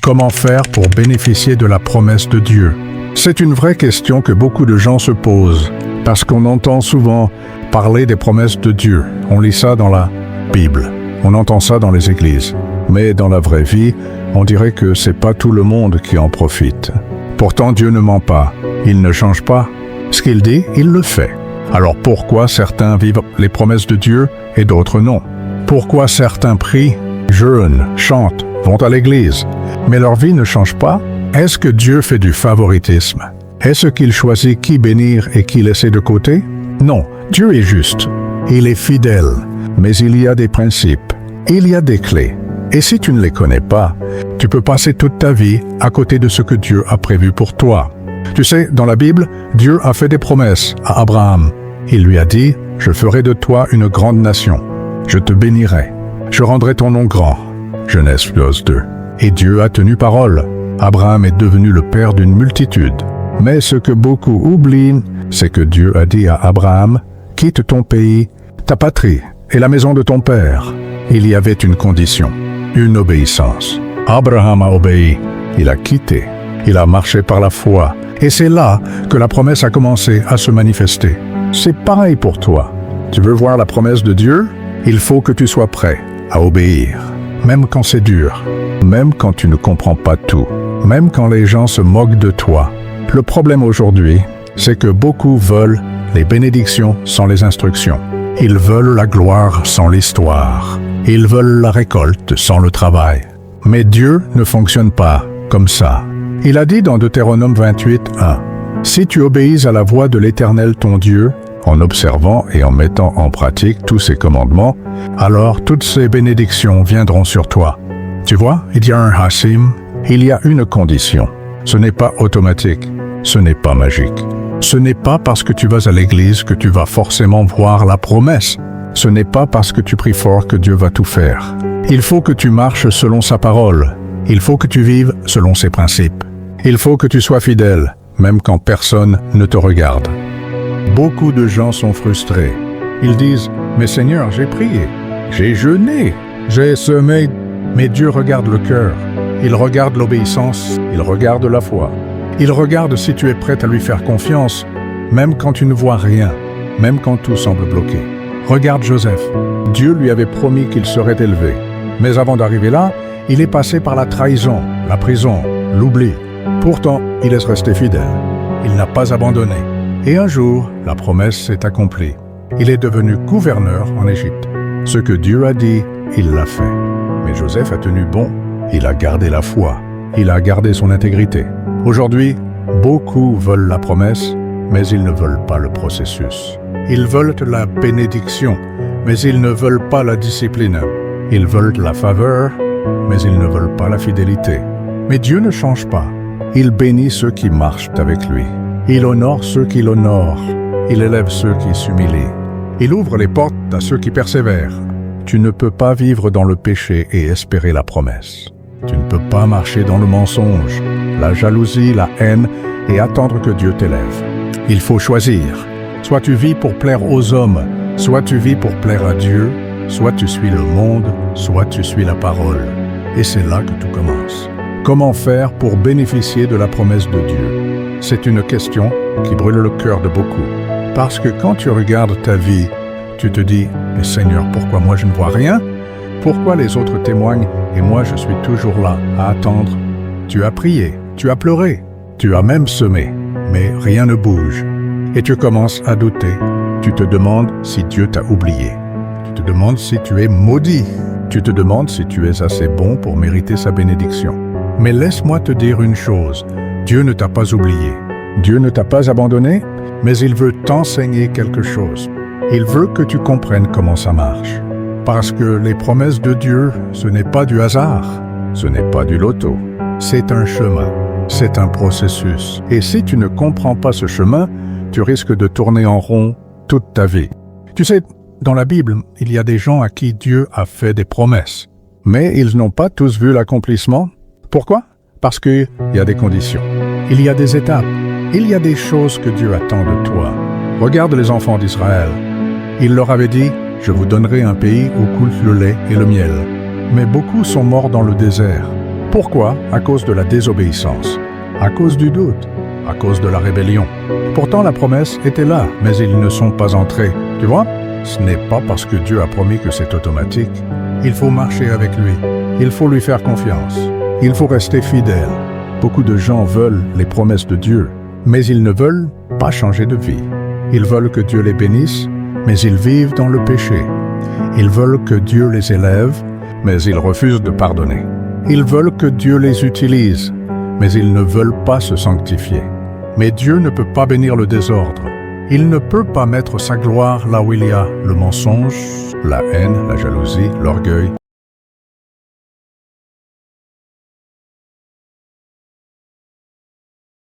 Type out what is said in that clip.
Comment faire pour bénéficier de la promesse de Dieu? C'est une vraie question que beaucoup de gens se posent, parce qu'on entend souvent parler des promesses de Dieu. On lit ça dans la Bible, on entend ça dans les églises. Mais dans la vraie vie, on dirait que c'est pas tout le monde qui en profite. Pourtant, Dieu ne ment pas, il ne change pas. Ce qu'il dit, il le fait. Alors pourquoi certains vivent les promesses de Dieu et d'autres non? Pourquoi certains prient, jeûnent, chantent, vont à l'église, mais leur vie ne change pas? Est-ce que Dieu fait du favoritisme? Est-ce qu'il choisit qui bénir et qui laisser de côté? Non, Dieu est juste. Il est fidèle, mais il y a des principes, il y a des clés. Et si tu ne les connais pas, tu peux passer toute ta vie à côté de ce que Dieu a prévu pour toi. Tu sais, dans la Bible, Dieu a fait des promesses à Abraham. Il lui a dit, « Je ferai de toi une grande nation. Je te bénirai. Je rendrai ton nom grand. » Genèse 2. Et Dieu a tenu parole. Abraham est devenu le père d'une multitude. Mais ce que beaucoup oublient, c'est que Dieu a dit à Abraham, « Quitte ton pays, ta patrie et la maison de ton père. » Il y avait une condition, une obéissance. Abraham a obéi, il a quitté, il a marché par la foi. Et c'est là que la promesse a commencé à se manifester. C'est pareil pour toi. Tu veux voir la promesse de Dieu? Il faut que tu sois prêt à obéir. Même quand c'est dur, même quand tu ne comprends pas tout, même quand les gens se moquent de toi. Le problème aujourd'hui, c'est que beaucoup veulent les bénédictions sans les instructions. Ils veulent la gloire sans l'histoire. Ils veulent la récolte sans le travail. Mais Dieu ne fonctionne pas comme ça. Il a dit dans Deutéronome 28:1, « Si tu obéis à la voix de l'Éternel ton Dieu, en observant et en mettant en pratique tous ses commandements, alors toutes ces bénédictions viendront sur toi. » Tu vois, il y a un hassim, il y a une condition. Ce n'est pas automatique, ce n'est pas magique. Ce n'est pas parce que tu vas à l'église que tu vas forcément voir la promesse. Ce n'est pas parce que tu pries fort que Dieu va tout faire. Il faut que tu marches selon sa parole. Il faut que tu vives selon ses principes. Il faut que tu sois fidèle, même quand personne ne te regarde. Beaucoup de gens sont frustrés. Ils disent, « Mais Seigneur, j'ai prié, j'ai jeûné, j'ai semé. » Mais Dieu regarde le cœur. Il regarde l'obéissance, il regarde la foi. Il regarde si tu es prêt à lui faire confiance, même quand tu ne vois rien, même quand tout semble bloqué. Regarde Joseph. Dieu lui avait promis qu'il serait élevé. Mais avant d'arriver là, il est passé par la trahison, la prison, l'oubli. Pourtant, il est resté fidèle. Il n'a pas abandonné. Et un jour, la promesse s'est accomplie. Il est devenu gouverneur en Égypte. Ce que Dieu a dit, il l'a fait. Mais Joseph a tenu bon. Il a gardé la foi. Il a gardé son intégrité. Aujourd'hui, beaucoup veulent la promesse, mais ils ne veulent pas le processus. Ils veulent la bénédiction, mais ils ne veulent pas la discipline. Ils veulent la faveur, mais ils ne veulent pas la fidélité. Mais Dieu ne change pas. Il bénit ceux qui marchent avec lui. Il honore ceux qui l'honorent. Il élève ceux qui s'humilient. Il ouvre les portes à ceux qui persévèrent. Tu ne peux pas vivre dans le péché et espérer la promesse. Tu ne peux pas marcher dans le mensonge, la jalousie, la haine et attendre que Dieu t'élève. Il faut choisir. Soit tu vis pour plaire aux hommes, soit tu vis pour plaire à Dieu, soit tu suis le monde, soit tu suis la parole. Et c'est là que tout commence. Comment faire pour bénéficier de la promesse de Dieu? C'est une question qui brûle le cœur de beaucoup. Parce que quand tu regardes ta vie, tu te dis « Mais Seigneur, pourquoi moi je ne vois rien? Pourquoi les autres témoignent et moi je suis toujours là à attendre? » Tu as prié, tu as pleuré, tu as même semé, mais rien ne bouge. Et tu commences à douter. Tu te demandes si Dieu t'a oublié. Tu te demandes si tu es maudit. Tu te demandes si tu es assez bon pour mériter sa bénédiction. Mais laisse-moi te dire une chose. Dieu ne t'a pas oublié. Dieu ne t'a pas abandonné, mais il veut t'enseigner quelque chose. Il veut que tu comprennes comment ça marche. Parce que les promesses de Dieu, ce n'est pas du hasard. Ce n'est pas du loto. C'est un chemin. C'est un processus. Et si tu ne comprends pas ce chemin, tu risques de tourner en rond toute ta vie. Tu sais, dans la Bible, il y a des gens à qui Dieu a fait des promesses. Mais ils n'ont pas tous vu l'accomplissement. Pourquoi? Parce qu'il y a des conditions. Il y a des étapes. Il y a des choses que Dieu attend de toi. Regarde les enfants d'Israël. Il leur avait dit, « Je vous donnerai un pays où coule le lait et le miel. » Mais beaucoup sont morts dans le désert. Pourquoi? À cause de la désobéissance, à cause du doute, à cause de la rébellion. Pourtant la promesse était là, mais ils ne sont pas entrés. Tu vois? Ce n'est pas parce que Dieu a promis que c'est automatique. Il faut marcher avec lui. Il faut lui faire confiance. Il faut rester fidèle. Beaucoup de gens veulent les promesses de Dieu, mais ils ne veulent pas changer de vie. Ils veulent que Dieu les bénisse, mais ils vivent dans le péché. Ils veulent que Dieu les élève, mais ils refusent de pardonner. Ils veulent que Dieu les utilise, mais ils ne veulent pas se sanctifier. Mais Dieu ne peut pas bénir le désordre. Il ne peut pas mettre sa gloire là où il y a le mensonge, la haine, la jalousie, l'orgueil.